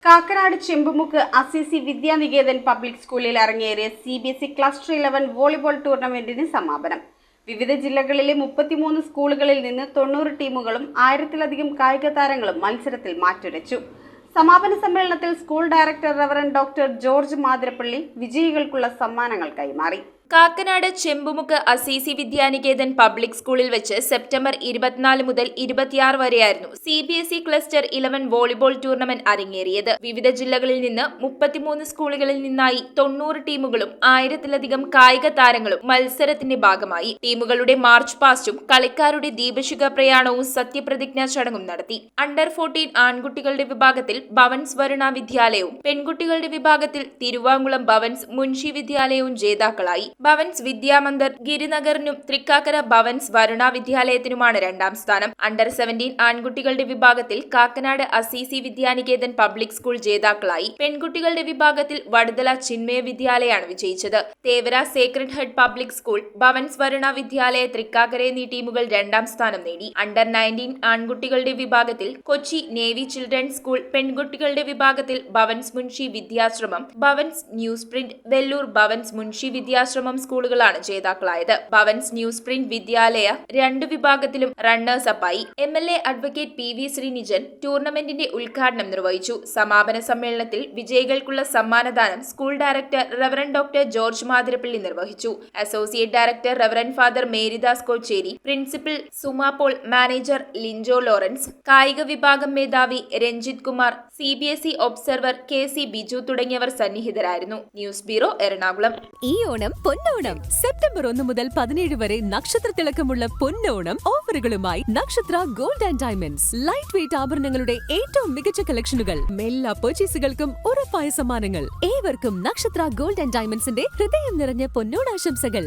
Kakkanad Chembumukku Assisi Vidya Niketan public സ്കൂളിൽ അരങ്ങേറിയ CBSE cluster 11 volleyball ടൂർണമെന്റിന് സമാപനം. വിവിധ ജില്ലകളിലെ 33 സ്കൂളുകളിൽ നിന്ന് 90 ടീമുകളും 1000-ലധികം കായിക താരങ്ങളും മത്സരത്തിൽ മാറ്റുരച്ചു. സമാപന സമ്മേളനത്തിൽ school director reverend doctor George Mathirappally വിജയികൾക്കുള്ള സമ്മാനങ്ങൾ കൈമാറി. കാക്കനാട് ചെമ്പുമുക്ക് അസിസി വിദ്യാനികേതൻ പബ്ലിക് സ്കൂളിൽ വെച്ച് സെപ്റ്റംബർ 24 മുതൽ 26 വരെയായിരുന്നു CBSE ക്ലസ്റ്റർ 11 വോളിബോൾ ടൂർണമെന്റ് അരങ്ങേറിയത്. വിവിധ ജില്ലകളിൽ നിന്ന് 33 സ്കൂളുകളിൽ നിന്നായി 90 ടീമുകളും 1000-ലധികം കായിക താരങ്ങളും മത്സരത്തിന്റെ ഭാഗമായി. ടീമുകളുടെ മാർച്ച് പാസ്റ്റും കളിക്കാരുടെ ദീപശിഖ പ്രയാണവും സത്യപ്രതിജ്ഞാ ചടങ്ങും നടത്തി. അണ്ടർ 14 ആൺകുട്ടികളുടെ വിഭാഗത്തിൽ ഭവൻസ് വരുണ വിദ്യാലയവും പെൺകുട്ടികളുടെ വിഭാഗത്തിൽ തിരുവാങ്കുളം ഭവൻസ് മുൻഷി വിദ്യാലയവും ജേതാക്കളായി. ഭവൻസ് വിദ്യാമന്ദിർ ഗിരിനഗറിനും തൃക്കാക്കര ഭവൻസ് വരുണ വിദ്യാലയത്തിനുമാണ് രണ്ടാം സ്ഥാനം. അണ്ടർ 17 ആൺകുട്ടികളുടെ വിഭാഗത്തിൽ Kakkanad Assisi Vidya Niketan public school ജേതാക്കളായി. പെൺകുട്ടികളുടെ വിഭാഗത്തിൽ വടുതല ചിന്മയ വിദ്യാലയാണ് വിജയിച്ചത്. Thevara sacred heart public school, Bhavans Varuna Vidyalaya, Thrikkakara എന്നീ ടീമുകൾ രണ്ടാം സ്ഥാനം നേടി. അണ്ടർ 19 ആൺകുട്ടികളുടെ വിഭാഗത്തിൽ കൊച്ചി നേവി ചിൽഡ്രൻസ് സ്കൂൾ, പെൺകുട്ടികളുടെ വിഭാഗത്തിൽ ഭവൻസ് മുൻഷി വിദ്യാശ്രമം, ഭവൻസ് ന്യൂസ് പ്രിന്റ്, വെല്ലൂർ ഭവൻസ് മുൻഷി വിദ്യാശ്രമം സ്കൂളുകളാണ് ജേതാക്കളായത്. ഭവൻസ് ന്യൂസ് പ്രിന്റ് വിദ്യാലയ 2 വിഭാഗത്തിലും റണ്ണേഴ്സ് അപ്പായി. MLA അഡ്വക്കേറ്റ് PV ശ്രീനിജൻ ടൂർണമെന്റിന്റെ ഉദ്ഘാടനം നിർവഹിച്ചു. സമാപന സമ്മേളനത്തിൽ വിജയികൾക്കുള്ള സമ്മാനദാനം school director reverend doctor George Mathirappally നിർവഹിച്ചു. Associate director reverend father Maridas Kocheri, principal Suma Paul, manager Linjo Lawrence, കായിക വിഭാഗം മേധാവി Ranjith Kumar, CBSE observer KC Biju തുടങ്ങിയവർ സന്നിഹിതരായിരുന്നു. News bureau, Ernakulam. ഈ ഓണം പൊന്നോണം. സെപ്റ്റംബർ 1 മുതൽ 17 വരെ നക്ഷത്രത്തിളക്കമുള്ള പൊന്നോണം ഓഫറുകളുമായി Nakshatra gold and diamonds. Light weight ആഭരണങ്ങളുടെ ഏറ്റവും മികച്ച കളക്ഷനുകൾ, എല്ലാ പർച്ചേസുകൾക്കും ഉറപ്പായ സമ്മാനങ്ങൾ. ഏവർക്കും നക്ഷത്ര ഗോൾഡ് ആൻഡ് ഡയമണ്ട്സിന്റെ ഹൃദയം നിറഞ്ഞ പൊന്നോണാശംസകൾ.